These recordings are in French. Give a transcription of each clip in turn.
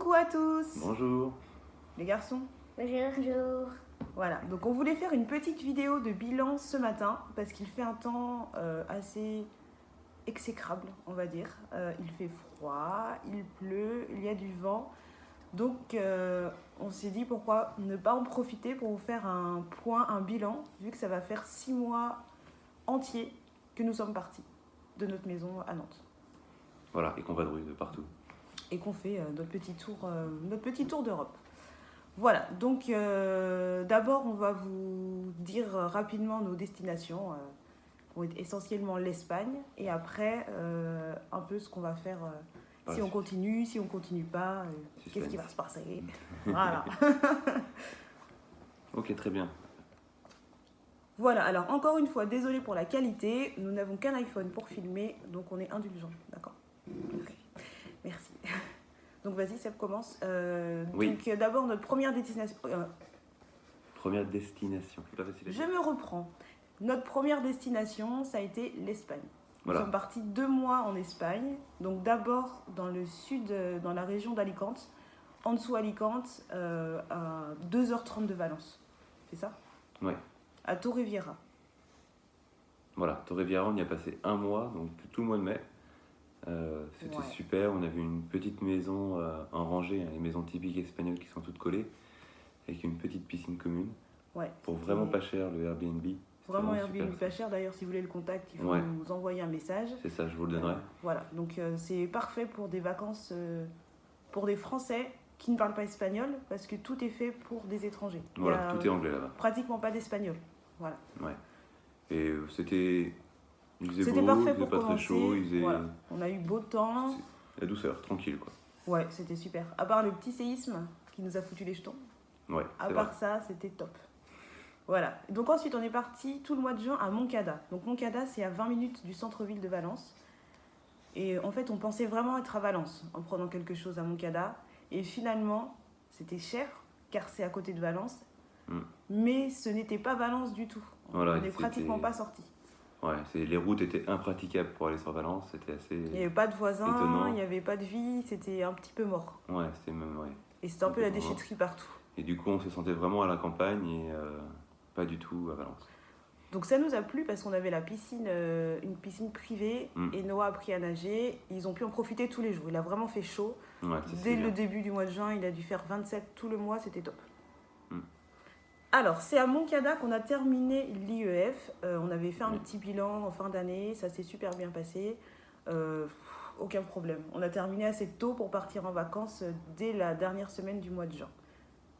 Coucou à tous, Bonjour. les garçons. Bonjour. Voilà, donc on voulait faire une petite vidéo de bilan ce matin parce qu'il fait un temps assez exécrable, on va dire. Il fait froid, il pleut, il y a du vent. Donc on s'est dit pourquoi ne pas en profiter pour vous faire un point, un bilan, vu que ça va faire 6 mois entiers que nous sommes partis de notre maison à Nantes. Voilà, et qu'on vadrouille de partout. Et qu'on fait notre petit tour d'Europe. Voilà, donc d'abord on va vous dire rapidement nos destinations, qui vont être essentiellement l'Espagne, et après un peu ce qu'on va faire, si on continue, si on continue pas, qu'est-ce qui va se passer. Voilà. Ok, très bien. Voilà, alors encore une fois, désolé pour la qualité, nous n'avons qu'un iPhone pour filmer, donc on est indulgent, d'accord? Ok. Merci. Donc vas-y, ça commence. Oui. Donc d'abord notre première destination. Première destination. C'est pas facile à Je dire. me reprends. Notre première destination, ça a été l'Espagne. Nous Voilà. sommes partis 2 mois en Espagne. Donc d'abord dans le sud, dans la région d'Alicante, en dessous Alicante, à 2h30 de Valence. C'est ça? Ouais. À Torrevieja. Voilà, Torrevieja, on y a passé un mois, donc tout le mois de mai. C'était Ouais. super, on avait une petite maison en rangée, hein, les maisons typiques espagnoles qui sont toutes collées, avec une petite piscine commune. Ouais. Pour c'était vraiment pas cher, le Airbnb. C'était Vraiment super. Airbnb pas cher. D'ailleurs, si vous voulez le contact, il faut Ouais. nous envoyer un message. C'est ça, je vous le donnerai. Voilà, donc c'est parfait pour des vacances pour des Français qui ne parlent pas espagnol, parce que tout est fait pour des étrangers. Voilà, Il y a tout est anglais là-bas. pratiquement pas d'espagnol. Voilà. Ouais. Et c'était... Il faisait C'était beau, parfait il faisait pour pas commencer. très chaud, il faisait... Voilà. On a eu beau temps. La douceur, tranquille quoi. Ouais, c'était super. À part le petit séisme qui nous a foutu les jetons. Ouais, À c'est part vrai. ça, c'était top. Voilà. Donc ensuite, on est parti tout le mois de juin à Moncada. Donc Moncada, c'est à 20 minutes du centre-ville de Valence. Et en fait, on pensait vraiment être à Valence en prenant quelque chose à Moncada. Et finalement, c'était cher, car c'est à côté de Valence. Mm. Mais ce n'était pas Valence du tout. Voilà, On n'est c'était- pratiquement pas sorti. Ouais, les routes étaient impraticables pour aller sur Valence, c'était assez... Il n'y avait pas de voisins, étonnant. il n'y avait pas de vie, c'était un petit peu mort. Ouais, c'était même... Ouais. Et c'était un peu la Complètement. déchetterie partout. Et du coup, on se sentait vraiment à la campagne et pas du tout à Valence. Donc ça nous a plu parce qu'on avait la piscine, une piscine privée, Mm. et Noah a appris à nager. Ils ont pu en profiter tous les jours. Il a vraiment fait chaud. Ouais, ça, c'est Dès bien. le début du mois de juin, il a dû faire 27 tout le mois, c'était top. Mm. Alors, c'est à Moncada qu'on a terminé l'IEF. On avait fait un Oui. petit bilan en fin d'année, ça s'est super bien passé. Aucun problème. On a terminé assez tôt pour partir en vacances dès la dernière semaine du mois de juin.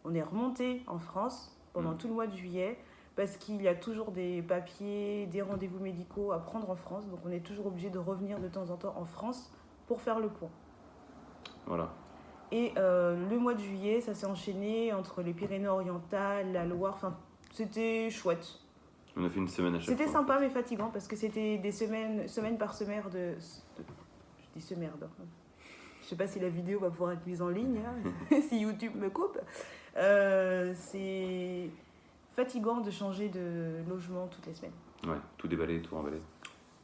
On est remonté en France pendant Mm. tout le mois de juillet parce qu'il y a toujours des papiers, des rendez-vous médicaux à prendre en France. Donc, on est toujours obligé de revenir de temps en temps en France pour faire le point. Voilà. Et le mois de juillet, ça s'est enchaîné entre les Pyrénées-Orientales, la Loire. Enfin, c'était chouette. On a fait une semaine à chaque fois. C'était sympa mais fatigant parce que c'était des semaine par semaine je dis semerde. Je sais pas si la vidéo va pouvoir être mise en ligne, hein, si YouTube me coupe. C'est fatigant de changer de logement toutes les semaines. Ouais, tout déballé, tout emballé.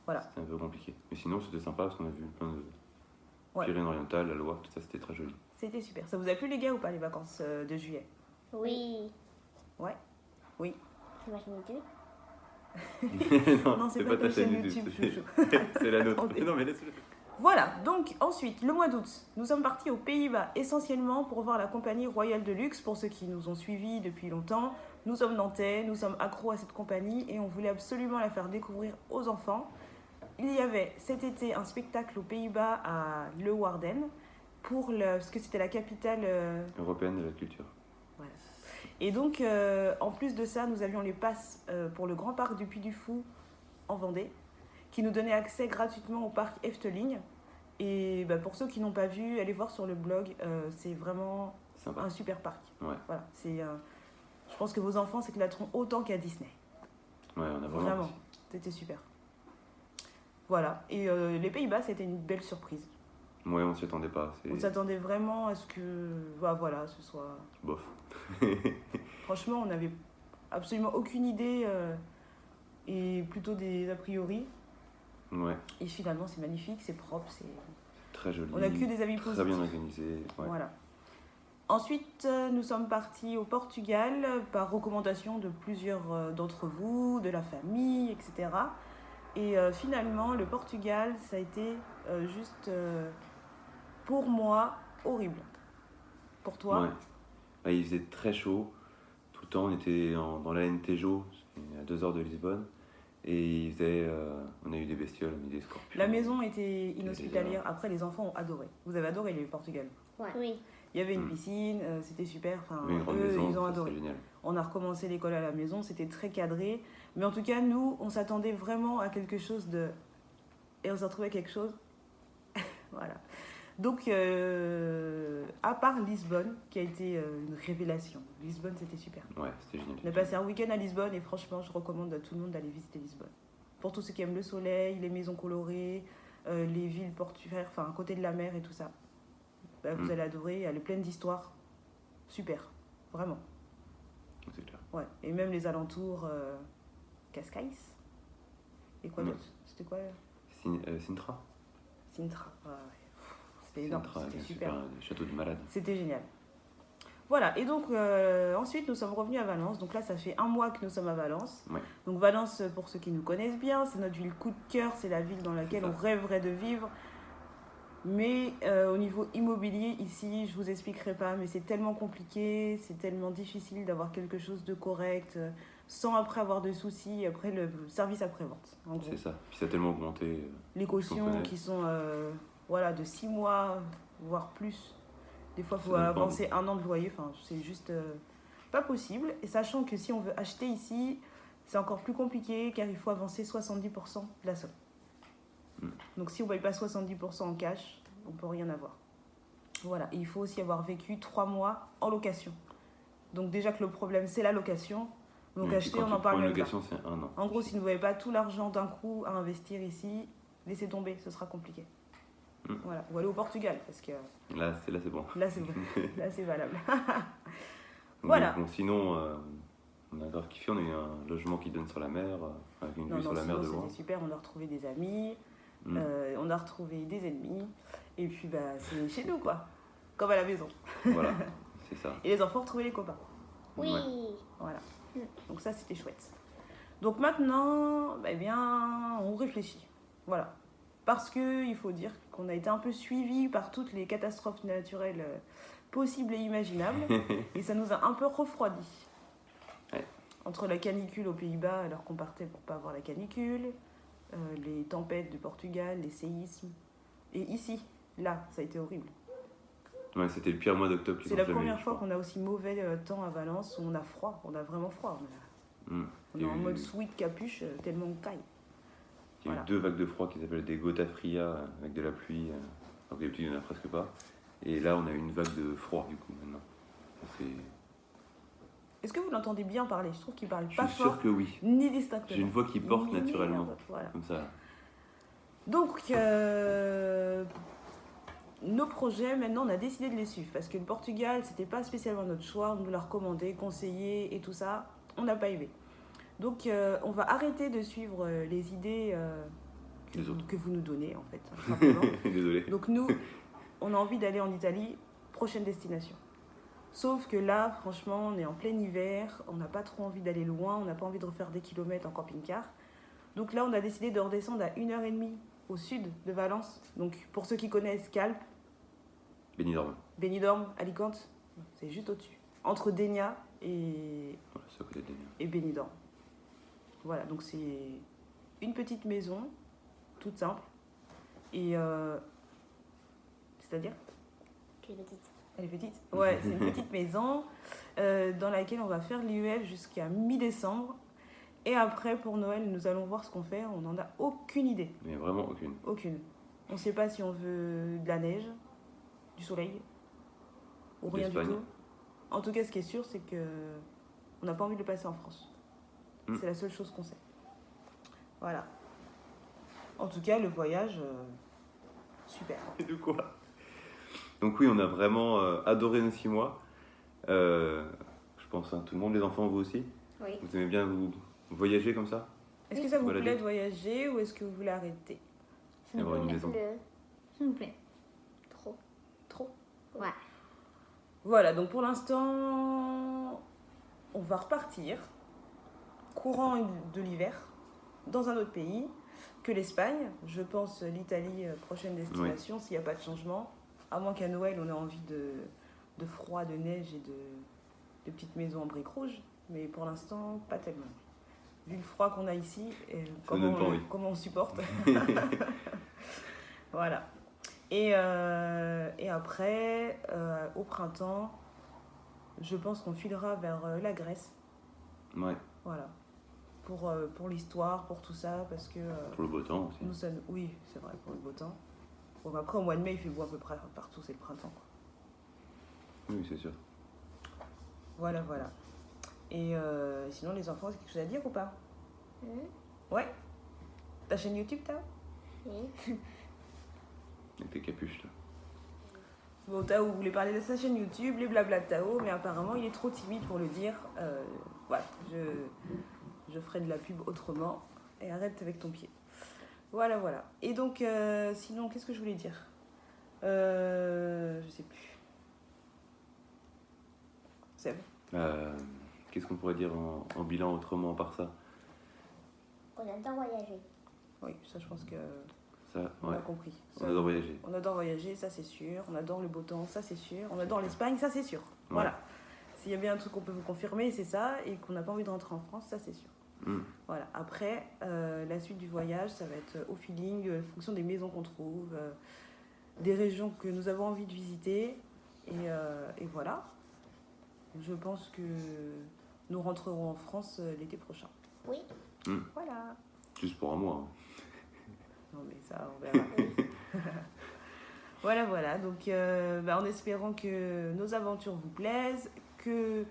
Voilà. C'était un peu compliqué. Mais sinon, c'était sympa parce qu'on a vu plein de... Ouais. Pyrénées-Orientales, la Loire, tout ça, c'était très joli. C'était super. Ça vous a plu les gars ou pas les vacances de juillet? Oui. Ouais. Oui. C'est ma chaîne YouTube. Non, c'est pas ta chaîne YouTube, chouchou. C'est la nôtre. Attendez. Non, mais laisse-le. Voilà, donc ensuite, le mois d'août, nous sommes partis aux Pays-Bas essentiellement pour voir la compagnie Royal Deluxe. Pour ceux qui nous ont suivis depuis longtemps, nous sommes nantais, nous sommes accros à cette compagnie et on voulait absolument la faire découvrir aux enfants. Il y avait cet été un spectacle aux Pays-Bas à Leeuwarden parce que c'était la capitale. Européenne de la culture. Voilà. Et donc, en plus de ça, nous avions les passes pour le grand parc du Puy du Fou en Vendée, qui nous donnait accès gratuitement au parc Efteling. Et bah, pour ceux qui n'ont pas vu, allez voir sur le blog, c'est vraiment Sympa. un super parc. Ouais. Voilà, je pense que vos enfants s'éclateront autant qu'à Disney. Ouais, on a vraiment... Vraiment, c'était super. Voilà, et les Pays-Bas, c'était une belle surprise. Ouais, on s'y attendait pas. On s'attendait vraiment à ce que voilà, ce soit... Bof. Franchement, on n'avait absolument aucune idée et plutôt des a priori. Ouais, Et finalement, c'est magnifique, c'est propre, c'est... très joli. On n'a que des avis Très positifs. bien organisé. Ouais. Voilà. Ensuite, nous sommes partis au Portugal par recommandation de plusieurs d'entre vous, de la famille, etc. Et finalement, le Portugal, ça a été juste, pour moi, horrible. Pour toi? Ouais. Ouais, il faisait très chaud. Tout le temps, on était dans l'Alentejo, c'est à 2 heures de Lisbonne. Et on a eu des bestioles, on a eu des scorpions. La maison était inhospitalière. Après, les enfants ont adoré. Vous avez adoré le Portugal? Oui. Il y avait une piscine, c'était super. Enfin, Oui, une grande eux, maison, ils ont ça, adoré. c'est génial. On a recommencé l'école à la maison, c'était très cadré. Mais en tout cas, nous, on s'attendait vraiment à quelque chose de... Et on s'est retrouvé à quelque chose. Voilà. Donc, à part Lisbonne, qui a été une révélation. Lisbonne, c'était super. Ouais, c'était génial. On a passé un week-end à Lisbonne et franchement, je recommande à tout le monde d'aller visiter Lisbonne. Pour tous ceux qui aiment le soleil, les maisons colorées, les villes portuaires, enfin, à côté de la mer et tout ça. Bah, vous allez adorer, elle est pleine d'histoires. Super, vraiment. C'est clair. Ouais. Et même les alentours, Cascais. Et quoi d'autre? C'était quoi? Sintra. Sintra. Ouais, ouais. C'était énorme, Sintra, c'était ouais, super. des châteaux de malades. C'était génial. Voilà, et donc ensuite nous sommes revenus à Valence. Donc là, ça fait 1 mois que nous sommes à Valence. Ouais. Donc Valence, pour ceux qui nous connaissent bien, c'est notre ville coup de cœur, c'est la ville dans laquelle on rêverait de vivre. Mais au niveau immobilier, ici, je vous expliquerai pas, mais c'est tellement compliqué, c'est tellement difficile d'avoir quelque chose de correct, sans après avoir de soucis, après le service après-vente. En gros. C'est ça. Puis ça a tellement augmenté. Les cautions qui sont voilà, de 6 mois, voire plus. Des fois, il faut avancer 1 an de loyer. Enfin, c'est juste pas possible. Et sachant que si on veut acheter ici, c'est encore plus compliqué car il faut avancer 70% de la somme. Donc si on ne paye pas 70% en cash, on ne peut rien avoir. Voilà. Et il faut aussi avoir vécu 3 mois en location. Donc déjà que le problème, c'est la location. Donc acheter, on en parle même pas. Location, c'est 1 an. En gros, si vous n'avez pas tout l'argent d'un coup à investir ici, laissez tomber, ce sera compliqué. Voilà. Ou aller au Portugal, parce que... Là, c'est bon. Là, c'est bon. Là, c'est valable. Voilà. Bon, sinon, on a grave kiffé. On a eu un logement qui donne sur la mer, avec une vue sur la mer de loin. C'était super. On a retrouvé des amis, on a retrouvé des ennemis. Et puis, bah, c'est chez nous, quoi. Comme à la maison. Voilà, c'est ça. Et les enfants ont retrouvé les copains. Oui. Ouais. Voilà. Donc ça, c'était chouette. Donc maintenant, eh bien, on réfléchit. Voilà. Parce qu'il faut dire qu'on a été un peu suivis par toutes les catastrophes naturelles possibles et imaginables. Et ça nous a un peu refroidis. Ouais. Entre la canicule aux Pays-Bas, alors qu'on partait pour pas avoir la canicule, les tempêtes du Portugal, les séismes. Et ici, là, ça a été horrible. Ouais, c'était le pire mois d'octobre. C'est la première fois qu'on a aussi mauvais temps à Valence, où on a froid. On a vraiment froid. On est en mode sweat capuche, tellement on caille. Il y a eu 2 vagues de froid qui s'appellent des gota fria, avec de la pluie. Alors que d'habitude, il n'y en a presque pas. Et là, on a eu une vague de froid, du coup, maintenant. Est-ce que vous l'entendez bien parler? Je trouve qu'il parle pas fort. Je suis sûr que oui. Ni distinctement. J'ai une voix qui porte naturellement. Voilà. Comme ça. Donc, nos projets, maintenant, on a décidé de les suivre. Parce que le Portugal, c'était pas spécialement notre choix. On nous l'a recommandé, conseillé et tout ça. On n'a pas aimé. Donc, on va arrêter de suivre les idées que vous nous donnez, en fait. Simplement. Désolé. Donc, nous, on a envie d'aller en Italie, prochaine destination. Sauf que là, franchement, on est en plein hiver, on n'a pas trop envie d'aller loin, on n'a pas envie de refaire des kilomètres en camping-car. Donc là, on a décidé de redescendre à 1h30 au sud de Valence. Donc, pour ceux qui connaissent Calpe, Benidorm, Alicante, c'est juste au-dessus. Entre Dénia et Benidorm. Voilà, donc c'est une petite maison, toute simple. Et c'est-à-dire Elle est petite. Elle est petite? Ouais, c'est une petite maison dans laquelle on va faire l'IEF jusqu'à mi-décembre. Et après, pour Noël, nous allons voir ce qu'on fait. On n'en a aucune idée. Mais vraiment aucune. Aucune. On ne sait pas si on veut de la neige, du soleil, ou rien du tout. En tout cas, ce qui est sûr, c'est qu'on n'a pas envie de le passer en France. C'est la seule chose qu'on sait. Voilà. En tout cas, le voyage, super. Et de quoi? Donc oui, on a vraiment adoré nos 6 mois. Je pense à tout le monde, les enfants, vous aussi. Oui. Vous aimez bien vous voyager comme ça? Est-ce que ça vous plaît de voyager ou est-ce que vous voulez arrêter? Ça me avoir une plaît. maison. Ça me plaît. Trop. Trop? Ouais. Voilà, donc pour l'instant, on va repartir courant de l'hiver dans un autre pays que l'Espagne. Je pense l'Italie, prochaine destination, s'il n'y a pas de changement. À moins qu'à Noël, on ait envie de froid, de neige et de petites maisons en briques rouges. Mais pour l'instant, pas tellement. Vu le froid qu'on a ici, et comment on supporte. Voilà. Et après, au printemps, je pense qu'on filera vers la Grèce. Ouais. Voilà. Pour l'histoire, pour tout ça, parce que... Pour le beau temps aussi. Oui, c'est vrai, pour le beau temps. Bon, après, au mois de mai, il fait beau à peu près partout, c'est le printemps, quoi. Oui, c'est sûr. Voilà. Et sinon, les enfants, c'est quelque chose à dire ou pas? Ouais. Ta chaîne YouTube, t'as? Oui. Avec tes capuches là. Bon, Tao voulait parler de sa chaîne YouTube, les blabla de Tao, mais apparemment, il est trop timide pour le dire. Voilà, je ferai de la pub autrement. Et arrête avec ton pied. Voilà. Et donc, sinon, qu'est-ce que je voulais dire? Je sais plus. Seb? Qu'est-ce qu'on pourrait dire en bilan autrement par ça? On adore voyager. Oui, ça, je pense que Ça, on ouais. a compris. On adore voyager. On adore voyager, ça c'est sûr. On adore le beau temps, ça c'est sûr. On adore l'Espagne, ça c'est sûr. Voilà. S'il y a bien un truc qu'on peut vous confirmer, c'est ça. Et qu'on n'a pas envie de rentrer en France, ça c'est sûr. Voilà. Après, la suite du voyage, ça va être au feeling, en fonction des maisons qu'on trouve, des régions que nous avons envie de visiter. Et voilà. Je pense que nous rentrerons en France l'été prochain. Oui. Voilà. Juste pour un mois. Non mais ça, on verra. Voilà. Donc, en espérant que nos aventures vous plaisent, que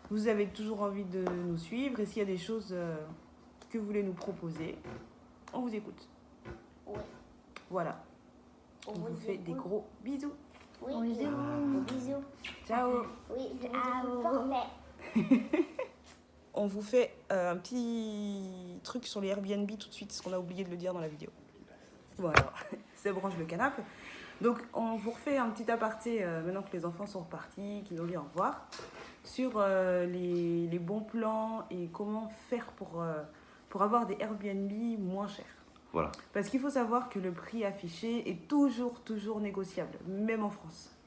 vous avez toujours envie de nous suivre, et s'il y a des choses que vous voulez nous proposer, on vous écoute. Oui. Voilà. On vous fait écoute. des gros bisous. Oui. On vous aime. Bisous. Ciao. Oui, je vous écoute fort, On vous fait un petit truc sur les Airbnb tout de suite, parce qu'on a oublié de le dire dans la vidéo. Voilà, c'est branche le canapé. Donc, on vous refait un petit aparté, maintenant que les enfants sont repartis, qu'ils ont dit au revoir, sur les bons plans et comment faire pour avoir des Airbnb moins chers. Voilà. Parce qu'il faut savoir que le prix affiché est toujours négociable, même en France.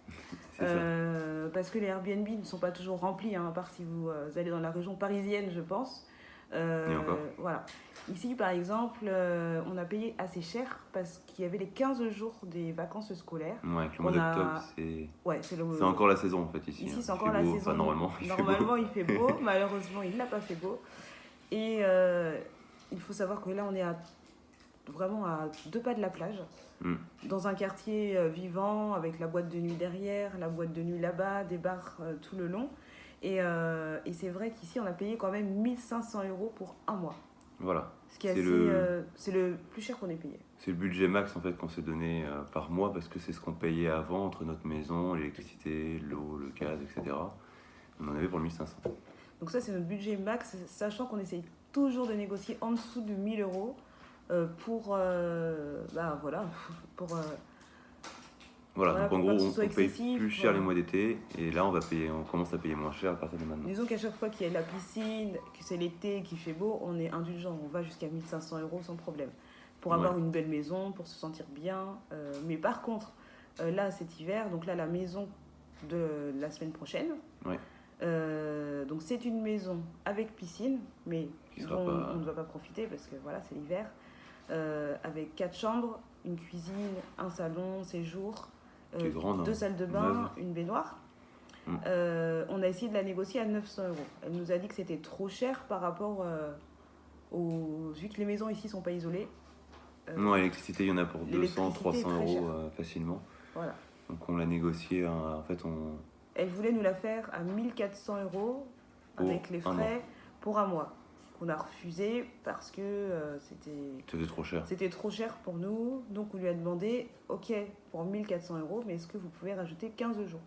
Parce que les Airbnb ne sont pas toujours remplis, à part si vous allez dans la région parisienne, je pense. Et encore. Voilà. Ici, par exemple, on a payé assez cher parce qu'il y avait les 15 jours des vacances scolaires. Ouais, avec le mois d'octobre, c'est encore la saison en fait ici. Ici, hein. c'est encore Il fait la beau. saison. Enfin, normalement, il fait beau. Malheureusement, il n'a pas fait beau. Et il faut savoir que là, on est vraiment à 2 pas de la plage. Dans un quartier vivant, avec la boîte de nuit derrière, la boîte de nuit là-bas, des bars tout le long. Et c'est vrai qu'ici, on a payé quand même 1 500 € pour un mois. Voilà. Ce qui est c'est le plus cher qu'on ait payé. C'est le budget max en fait qu'on s'est donné par mois parce que c'est ce qu'on payait avant entre notre maison, l'électricité, l'eau, le gaz, etc. On en avait pour 1500. Donc ça, c'est notre budget max, sachant qu'on essaye toujours de négocier en dessous de 1 000 € pour... Voilà, donc en gros, on paye excessif, plus cher les mois d'été et là on commence à payer moins cher à partir de maintenant. Disons qu'à chaque fois qu'il y a la piscine, que c'est l'été, qu'il fait beau, on est indulgent, on va jusqu'à 1 500 € sans problème. Pour avoir une belle maison, pour se sentir bien. Mais par contre, là cet hiver, donc là la maison de la semaine prochaine, donc c'est une maison avec piscine, mais dont on ne va pas profiter parce que voilà, c'est l'hiver, avec 4 chambres, une cuisine, un salon, séjour, 2 salles de bain, une baignoire. On a essayé de la négocier à 900 €. Elle nous a dit que c'était trop cher par rapport vu que les maisons ici sont pas isolées. Non, l'électricité, il y en a pour 200, 300 € facilement. Voilà. Donc on l'a négocié, en fait Elle voulait nous la faire à 1 400 € avec les frais pour un mois. Qu'on a refusé parce que c'était trop cher. C'était trop cher pour nous. Donc on lui a demandé, ok, pour 1 400 €, mais est-ce que vous pouvez rajouter 15 jours?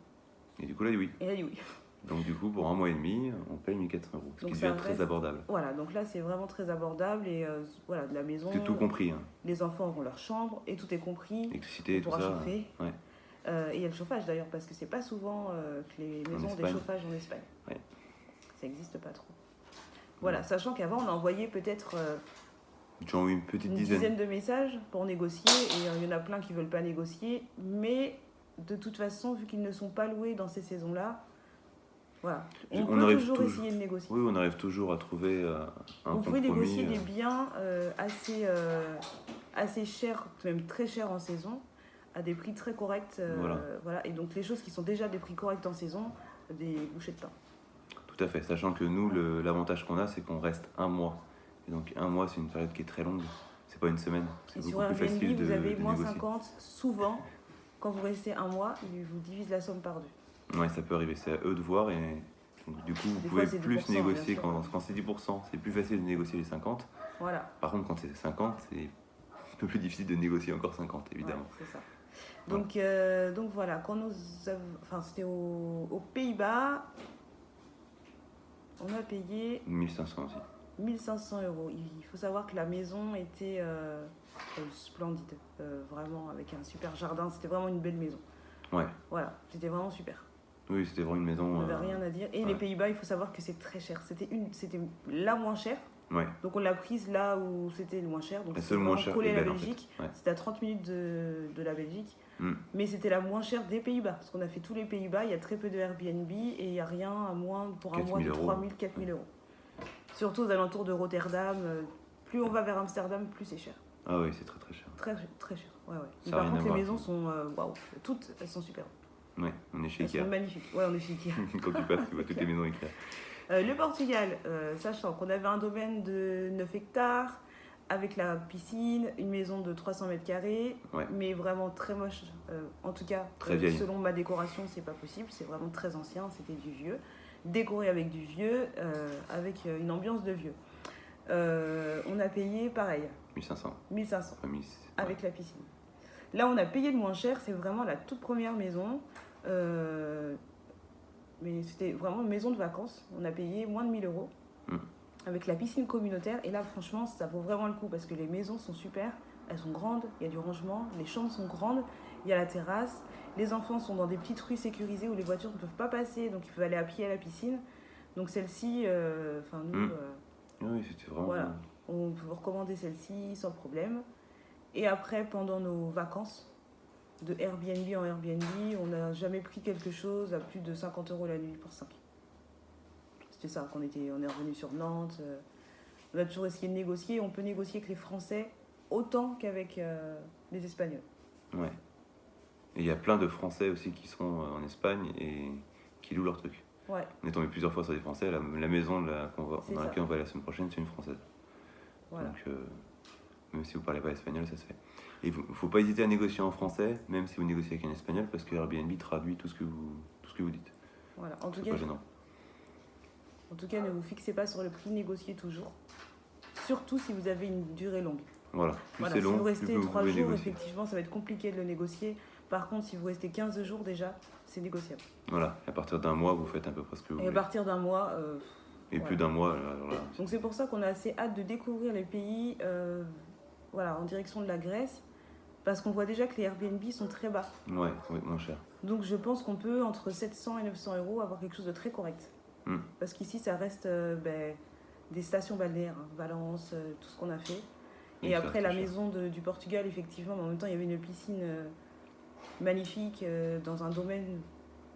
Et du coup, elle a dit oui. Et elle a dit oui. Donc du coup, pour un mois et demi, on paye 1 400 €, ce qui devient très abordable. Voilà, donc là c'est vraiment très abordable et voilà, de la maison. C'est tout compris. Hein. Les enfants auront leur chambre et tout est compris. L'électricité et tout ça. Chauffer. Ouais. Et il y a le chauffage d'ailleurs, parce que c'est pas souvent que les maisons ont des Espagne. chauffages en Espagne. Ouais. Ça n'existe pas trop. Voilà, Ouais. sachant qu'avant on a envoyé peut-être J'en ai eu une petite une dizaine. dizaine de messages pour négocier, et il y en a plein qui veulent pas négocier, mais de toute façon, vu qu'ils ne sont pas loués dans ces saisons-là, voilà, on peut arrive toujours essayer de négocier. Oui, on arrive toujours à trouver un Vous pouvez compromis. négocier des biens assez chers, même très chers en saison, à des prix très corrects. Voilà. Et donc les choses qui sont déjà des prix corrects en saison, des bouchées de pain. Tout à fait, sachant que nous, l'avantage qu'on a, c'est qu'on reste un mois. Et donc un mois, c'est une période qui est très longue. C'est pas une semaine. C'est Et sur beaucoup plus Airbnb, facile vous avez de moins négocier. 50, souvent, quand vous restez un mois, ils vous divisent la somme par deux. Ouais, ça peut arriver, c'est à eux de voir. Et donc, du coup, vous Des pouvez fois, c'est plus 10%, négocier. bien sûr. Quand c'est 10%, c'est plus facile de négocier les 50. Voilà. Par contre, quand c'est 50, c'est un peu plus difficile de négocier encore 50, évidemment. Ouais, c'est ça. Donc voilà, quand c'était aux Pays-Bas, on a payé 1500 aussi. 1500 €. Il faut savoir que la maison était splendide, vraiment avec un super jardin. C'était vraiment une belle maison. Ouais, Voilà, c'était vraiment super. oui, c'était vraiment une maison. On n'avait rien à dire. Et ouais. les Pays-Bas, il faut savoir que c'est très cher. C'était la moins chère. Ouais, Donc on l'a prise là où c'était le moins cher. Donc la c'était seule moins vraiment chère collé et à la belle en fait. Belgique. Ouais. C'était à 30 minutes de la Belgique. Mm. Mais c'était la moins chère des Pays-Bas. Parce qu'on a fait tous les Pays-Bas, il y a très peu de Airbnb et il n'y a rien à moins pour un 4 mois 000 de €. 3 000, 4 000 €. Surtout aux alentours de Rotterdam. Plus on va vers Amsterdam, plus c'est cher. Ah oui, c'est très très cher. Très, très cher. Ouais, ouais. Mais Ça a par rien à contre, les voir. maisons sont. Waouh, toutes, elles sont super. Ouais, on est chez Elles sont Ikea. magnifiques. Ouais, on est chez Ikea. Quand tu passes, tu vois toutes les maisons Ikea. Le Portugal, sachant qu'on avait un domaine de 9 hectares, avec la piscine, une maison de 300 mètres carrés, Ouais. mais vraiment très moche. En tout cas, Très vieille. selon ma décoration, c'est pas possible. C'est vraiment très ancien, c'était du vieux. Décoré avec du vieux, avec une ambiance de vieux. On a payé pareil, 1500. 1500 Pas 1000. avec la piscine. Là, on a payé le moins cher, c'est vraiment la toute première maison. Mais c'était vraiment une maison de vacances. On a payé moins de 1 000 € Mm. avec la piscine communautaire. Et là, franchement, ça vaut vraiment le coup parce que les maisons sont super. Elles sont grandes, il y a du rangement, les chambres sont grandes, il y a la terrasse. Les enfants sont dans des petites rues sécurisées où les voitures ne peuvent pas passer, donc il faut aller à pied à la piscine. Donc celle-ci, nous, Mm. Oui, c'était vraiment. voilà. On peut vous recommander celle-ci sans problème. Et après, pendant nos vacances, de Airbnb en Airbnb, on n'a jamais pris quelque chose à plus de 50 € la nuit pour 5. C'était ça, on est revenu sur Nantes. On a toujours essayé de négocier. On peut négocier avec les Français autant qu'avec les Espagnols. Ouais. Et il y a plein de Français aussi qui sont en Espagne et qui louent leur truc. Ouais, On est tombé plusieurs fois sur des Français. La maison C'est dans ça. laquelle on va aller la semaine prochaine, c'est une Française. voilà. Donc, même si vous parlez pas espagnol, ça se fait. Et il ne faut pas hésiter à négocier en français, même si vous négociez avec un espagnol, parce que Airbnb traduit tout ce que vous dites. Voilà. En tout C'est cas, pas gênant. ne vous fixez pas sur le prix, négociez toujours. Surtout si vous avez une durée longue. Voilà. Plus Voilà, c'est si long, vous plus restez vous 3 pouvez jours, négocier. effectivement, ça va être compliqué de le négocier. Par contre, si vous restez 15 jours déjà, c'est négociable. Voilà. À partir d'un mois, vous faites à peu près ce que vous Et à voulez. partir d'un mois, Et voilà. plus d'un mois, alors là, Donc c'est pour ça qu'on a assez hâte de découvrir les pays voilà, en direction de la Grèce, parce qu'on voit déjà que les Airbnb sont très bas. ouais, moins cher. Donc je pense qu'on peut, entre 700 et 900 € avoir quelque chose de très correct. Mm. Parce qu'ici, ça reste des stations balnéaires, hein, Valence, tout ce qu'on a fait. Oui, Et ça après, reste la cher. maison du Portugal, effectivement, mais en même temps, il y avait une piscine magnifique dans un domaine...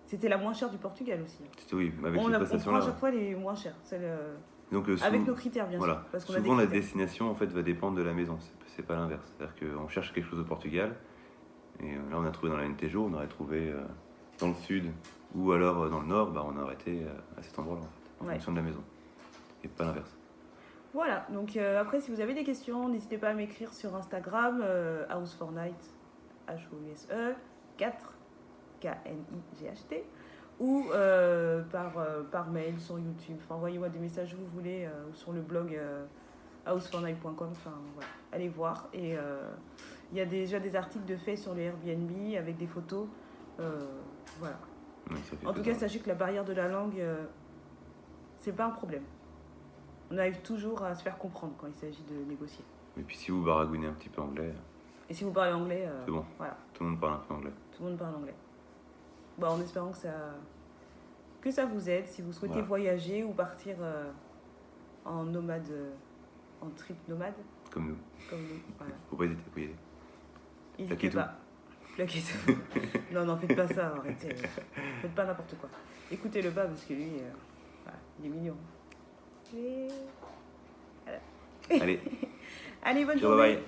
C'était la moins chère du Portugal aussi. C'était oui, avec On ces prend à prestations-là. chaque fois les moins chères, Donc, avec nos critères, bien voilà. sûr. Parce qu'on a des Souvent, la critères. destination en fait va dépendre de la maison. C'est pas l'inverse. C'est-à-dire qu'on cherche quelque chose au Portugal. Et là, on a trouvé dans la Alentejo, on aurait trouvé dans le sud ou alors dans le nord, bah, on a arrêté à cet endroit-là en fait, en Ouais. fonction de la maison. Et pas l'inverse. Voilà, donc après, si vous avez des questions, n'hésitez pas à m'écrire sur Instagram, House for Night, House 4, KNIGHT, ou par mail sur YouTube. Enfin, envoyez-moi des messages où vous voulez, ou sur le blog housefornight.com. Enfin, voilà, allez voir. Et il y a déjà des articles de fait sur les Airbnb avec des photos. Voilà. Ouais, ça fait En tout cas, plaisir. sachez que la barrière de la langue, c'est pas un problème. On arrive toujours à se faire comprendre quand il s'agit de négocier. Et puis si vous baragouinez un petit peu anglais, Et si vous parlez anglais, c'est bon. voilà, Tout le monde parle un peu anglais. tout le monde parle anglais. Bah, en espérant que ça vous aide si vous souhaitez Voilà. voyager ou partir en nomade, en trip nomade, Comme nous. comme nous. Voilà. Faut pas hésiter, faut y aller. N'hésitez Plaquez tout. pas. Plaquez tout. Non, faites pas ça, arrêtez. Faites pas n'importe quoi. Écoutez-le pas parce que lui, voilà, il est mignon. Et... Allez, Allez, bonne ciao, journée. bye bye.